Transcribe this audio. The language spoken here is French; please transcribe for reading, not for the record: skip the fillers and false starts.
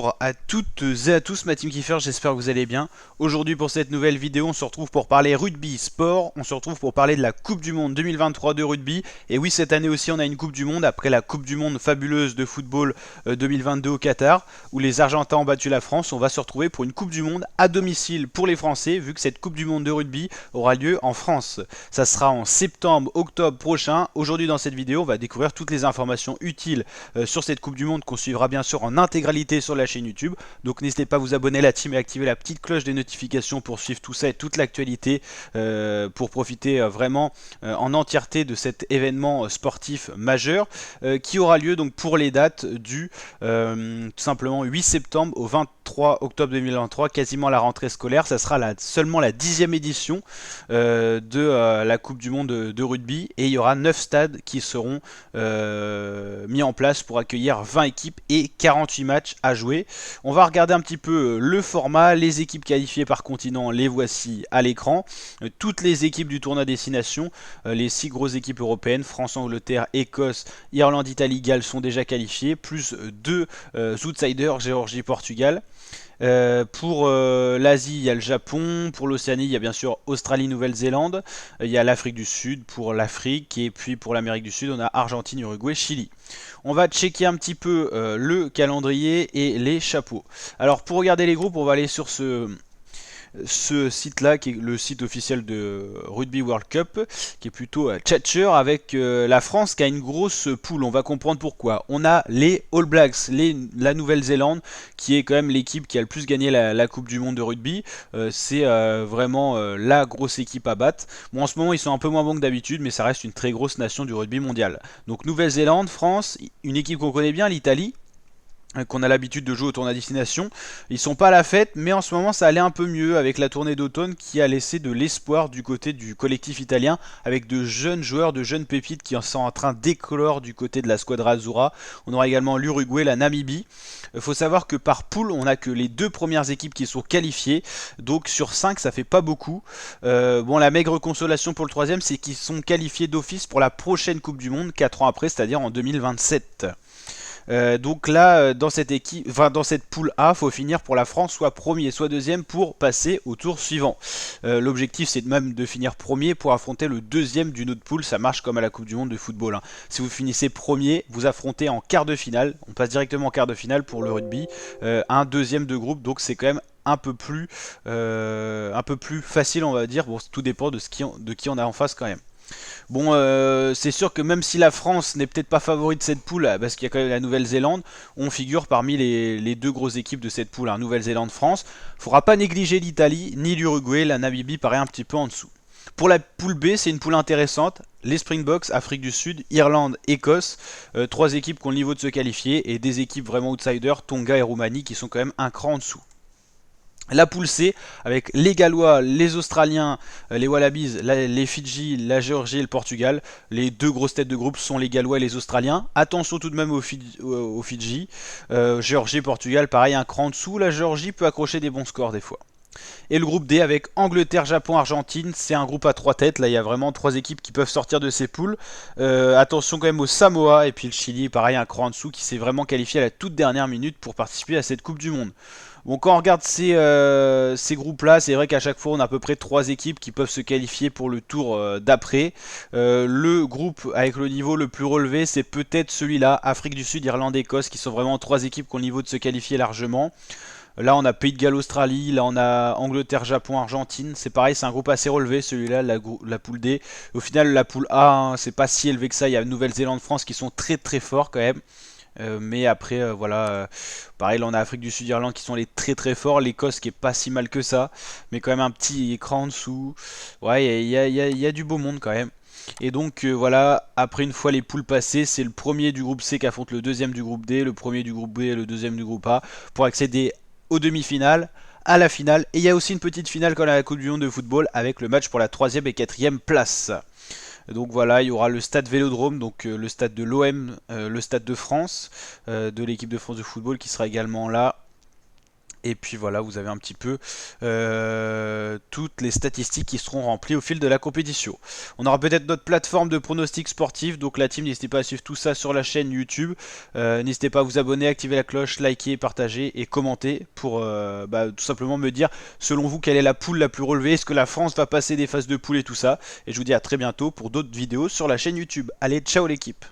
Bonjour à toutes et à tous, ma team Kiefer, j'espère que vous allez bien. Aujourd'hui pour cette nouvelle vidéo, on se retrouve pour parler rugby sport, on se retrouve pour parler de la Coupe du Monde 2023 de rugby. Et oui, cette année aussi on a une Coupe du Monde, après la Coupe du Monde fabuleuse de football 2022 au Qatar, où les Argentins ont battu la France. On va se retrouver pour une Coupe du Monde à domicile pour les Français, vu que cette Coupe du Monde de rugby aura lieu en France. Ça sera en septembre, octobre prochain. Aujourd'hui dans cette vidéo, on va découvrir toutes les informations utiles sur cette Coupe du Monde qu'on suivra bien sûr en intégralité sur la chaîne YouTube. Donc n'hésitez pas à vous abonner à la team et activer la petite cloche des notifications pour suivre tout ça et toute l'actualité, pour profiter vraiment en entièreté de cet événement sportif majeur qui aura lieu donc pour les dates du tout simplement 8 septembre au 23 octobre 2023, quasiment à la rentrée scolaire. Ça sera seulement la 10e édition de la Coupe du Monde de rugby, et il y aura 9 stades qui seront mis en place pour accueillir 20 équipes et 48 matchs à jouer. On va regarder un petit peu le format, les équipes qualifiées par continent, les voici à l'écran. Toutes les équipes du tournoi Destination, les 6 grosses équipes européennes, France, Angleterre, Écosse, Irlande, Italie, Galles sont déjà qualifiées, plus 2 outsiders, Géorgie, Portugal. Pour l'Asie, il y a le Japon. Pour l'Océanie, il y a bien sûr Australie, Nouvelle-Zélande. Il y a l'Afrique du Sud pour l'Afrique. Et puis pour l'Amérique du Sud, on a Argentine, Uruguay, Chili. On va checker un petit peu le calendrier et les chapeaux. Alors pour regarder les groupes, on va aller sur ce site-là, qui est le site officiel de Rugby World Cup, qui est plutôt tchatcher, avec la France qui a une grosse poule. On va comprendre pourquoi. On a les All Blacks, la Nouvelle-Zélande, qui est quand même l'équipe qui a le plus gagné la Coupe du Monde de rugby. C'est vraiment la grosse équipe à battre. Bon, en ce moment, ils sont un peu moins bons que d'habitude, mais ça reste une très grosse nation du rugby mondial. Donc Nouvelle-Zélande, France, une équipe qu'on connaît bien, l'Italie, qu'on a l'habitude de jouer au tournoi destination. Ils sont pas à la fête, mais en ce moment ça allait un peu mieux avec la tournée d'automne qui a laissé de l'espoir du côté du collectif italien, avec de jeunes joueurs, de jeunes pépites qui sont en train d'éclore du côté de la Squadra Azzurra. On aura également l'Uruguay, la Namibie. Il faut savoir que par poule, on a que les 2 premières équipes qui sont qualifiées, donc sur 5 ça fait pas beaucoup. Bon, la maigre consolation pour le 3e, c'est qu'ils sont qualifiés d'office pour la prochaine Coupe du Monde 4 ans après, c'est-à-dire en 2027. Donc là, dans cette équipe, enfin dans cette poule A, faut finir pour la France soit premier, soit deuxième pour passer au tour suivant. L'objectif, c'est même de finir premier pour affronter le deuxième d'une autre poule. Ça marche comme à la Coupe du Monde de football, hein. Si vous finissez premier, vous affrontez en quart de finale. On passe directement en quart de finale pour le rugby, un deuxième de groupe. Donc c'est quand même un peu plus facile, on va dire. Bon, tout dépend de qui on a en face quand même. Bon, c'est sûr que même si la France n'est peut-être pas favorite de cette poule, parce qu'il y a quand même la Nouvelle-Zélande, on figure parmi les 2 grosses équipes de cette poule, hein, Nouvelle-Zélande-France. Faudra pas négliger l'Italie ni l'Uruguay, la Namibie paraît un petit peu en dessous. Pour la poule B, c'est une poule intéressante. Les Springboks, Afrique du Sud, Irlande, Écosse, 3 équipes qui ont le niveau de se qualifier, et des équipes vraiment outsiders, Tonga et Roumanie, qui sont quand même un cran en dessous. La poule C, avec les Gallois, les Australiens, les Wallabies, les Fidji, la Géorgie et le Portugal. Les 2 grosses têtes de groupe sont les Gallois et les Australiens. Attention tout de même aux Fidji. Géorgie et Portugal, pareil, un cran en dessous. La Géorgie peut accrocher des bons scores des fois. Et le groupe D avec Angleterre, Japon, Argentine, c'est un groupe à 3 têtes. Là, il y a vraiment 3 équipes qui peuvent sortir de ces poules. Attention quand même au Samoa et puis le Chili, pareil, un cran en dessous, qui s'est vraiment qualifié à la toute dernière minute pour participer à cette Coupe du Monde. Bon, quand on regarde ces groupes-là, c'est vrai qu'à chaque fois, on a à peu près 3 équipes qui peuvent se qualifier pour le tour d'après. Le groupe avec le niveau le plus relevé, c'est peut-être celui-là, Afrique du Sud, Irlande, Écosse, qui sont vraiment 3 équipes qui ont le niveau de se qualifier largement. Là, on a Pays de Galles, Australie. Là, on a Angleterre, Japon, Argentine. C'est pareil, c'est un groupe assez relevé, celui-là, la poule D. Au final, la poule A, hein, c'est pas si élevé que ça. Il y a Nouvelle-Zélande, France qui sont très très forts quand même. Mais après, voilà, pareil, là on a Afrique du Sud, Irlande qui sont les très très forts. L'Écosse qui est pas si mal que ça, mais quand même un petit écran en dessous. Ouais, il y a du beau monde quand même. Et donc voilà, après une fois les poules passées, c'est le premier du groupe C qui affronte le deuxième du groupe D, le premier du groupe B et le deuxième du groupe A, pour accéder aux demi-finales, à la finale. Et il y a aussi une petite finale comme à la Coupe du Monde de football, avec le match pour la 3e et 4e place. Donc voilà, il y aura le stade Vélodrome, donc le stade de l'OM, le stade de France, de l'équipe de France de football qui sera également là. Et puis voilà, vous avez un petit peu toutes les statistiques qui seront remplies au fil de la compétition. On aura peut-être notre plateforme de pronostics sportifs, donc la team, n'hésitez pas à suivre tout ça sur la chaîne YouTube. N'hésitez pas à vous abonner, activer la cloche, liker, partager et commenter pour tout simplement me dire, selon vous, quelle est la poule la plus relevée, est-ce que la France va passer des phases de poule et tout ça. Et je vous dis à très bientôt pour d'autres vidéos sur la chaîne YouTube. Allez, ciao l'équipe!